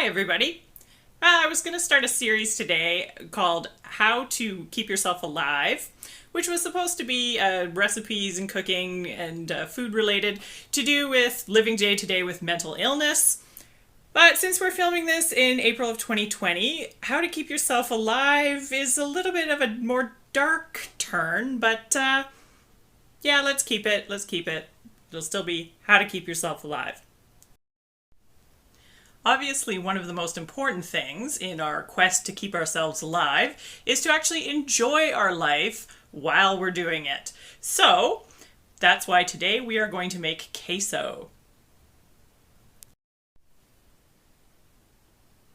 Hi, everybody. I was going to start a series today called How to Keep Yourself Alive, which was supposed to be recipes and cooking and food related to do with living day to day with mental illness. But since we're filming this in April of 2020, How to Keep Yourself Alive is a little bit of a more dark turn, but yeah, let's keep it. Let's keep it. It'll still be How to Keep Yourself Alive. Obviously, one of the most important things in our quest to keep ourselves alive is to actually enjoy our life while we're doing it. So, that's why today we are going to make queso.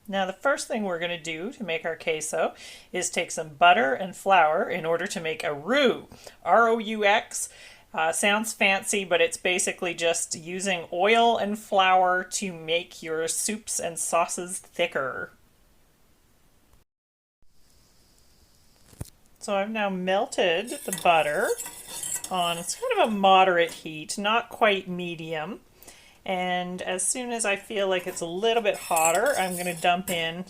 Now, the first thing we're going to do to make our queso is take some butter and flour in order to make a roux. R-O-U-X. Sounds fancy, but it's basically just using oil and flour to make your soups and sauces thicker. So I've now melted the butter on, it's kind of a moderate heat, not quite medium. And as soon as I feel like it's a little bit hotter, I'm going to dump in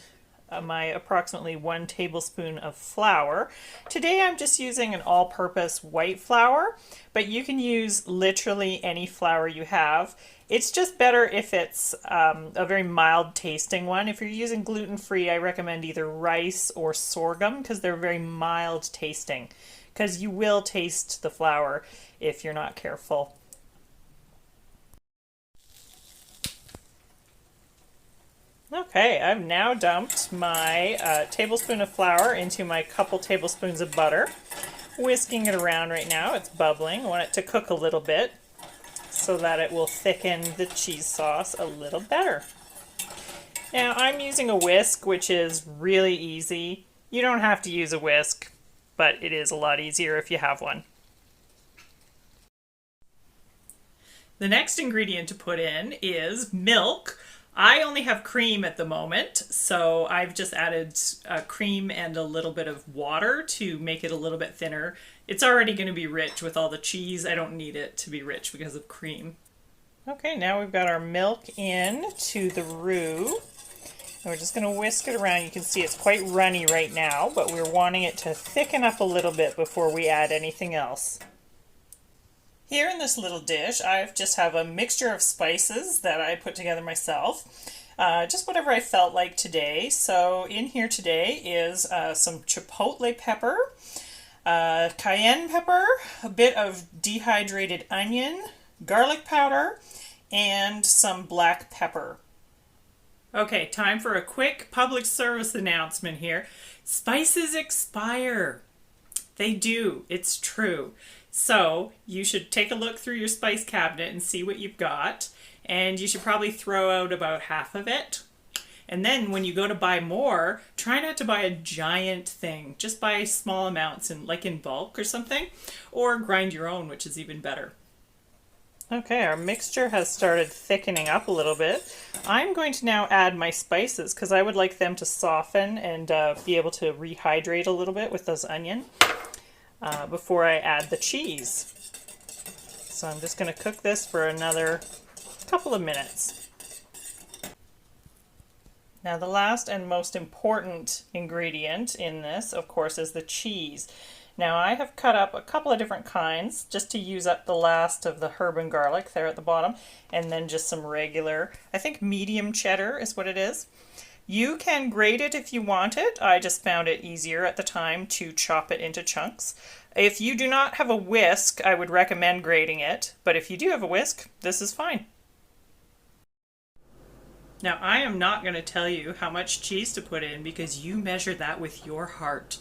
my approximately 1 tablespoon of flour. Today I'm just using an all-purpose white flour, but you can use literally any flour you have. It's just better if it's a very mild tasting one. If you're using gluten-free, I recommend either rice or sorghum because they're very mild tasting, because you will taste the flour if you're not careful. Okay, I've now dumped my tablespoon of flour into my couple tablespoons of butter. Whisking it around right now, it's bubbling. I want it to cook a little bit so that it will thicken the cheese sauce a little better. Now I'm using a whisk, which is really easy. You don't have to use a whisk, but it is a lot easier if you have one. The next ingredient to put in is milk. I only have cream at the moment, so I've just added cream and a little bit of water to make it a little bit thinner. It's already going to be rich with all the cheese. I don't need it to be rich because of cream. Okay, now we've got our milk in to the roux. And we're just going to whisk it around. You can see it's quite runny right now, but we're wanting it to thicken up a little bit before we add anything else. Here in this little dish, I just have a mixture of spices that I put together myself. Just whatever I felt like today. So in here today is some chipotle pepper, cayenne pepper, a bit of dehydrated onion, garlic powder, and some black pepper. Okay, time for a quick public service announcement here. Spices expire. They do. It's true. So you should take a look through your spice cabinet and see what you've got. And you should probably throw out about half of it. And then when you go to buy more, try not to buy a giant thing. Just buy small amounts, like in bulk or something. Or grind your own, which is even better. Okay, our mixture has started thickening up a little bit. I'm going to now add my spices because I would like them to soften and be able to rehydrate a little bit with those onion. Before I add the cheese. So I'm just going to cook this for another couple of minutes. Now the last and most important ingredient in this, of course, is the cheese. Now I have cut up a couple of different kinds just to use up the last of the herb and garlic there at the bottom, and then just some regular, I think medium cheddar is what it is. You can grate it if you want it. I just found it easier at the time to chop it into chunks. If you do not have a whisk, I would recommend grating it, but if you do have a whisk, this is fine. Now, I am not going to tell you how much cheese to put in because you measure that with your heart.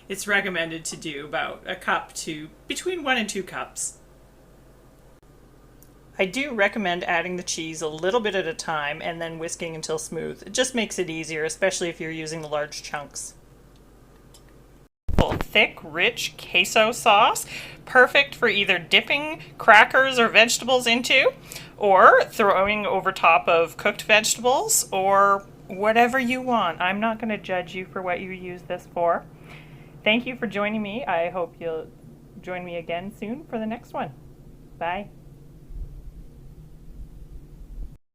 It's recommended to do about a cup to between 1 and 2 cups. I do recommend adding the cheese a little bit at a time and then whisking until smooth. It just makes it easier, especially if you're using the large chunks. Thick, rich queso sauce, perfect for either dipping crackers or vegetables into, or throwing over top of cooked vegetables, or whatever you want. I'm not going to judge you for what you use this for. Thank you for joining me. I hope you'll join me again soon for the next one. Bye.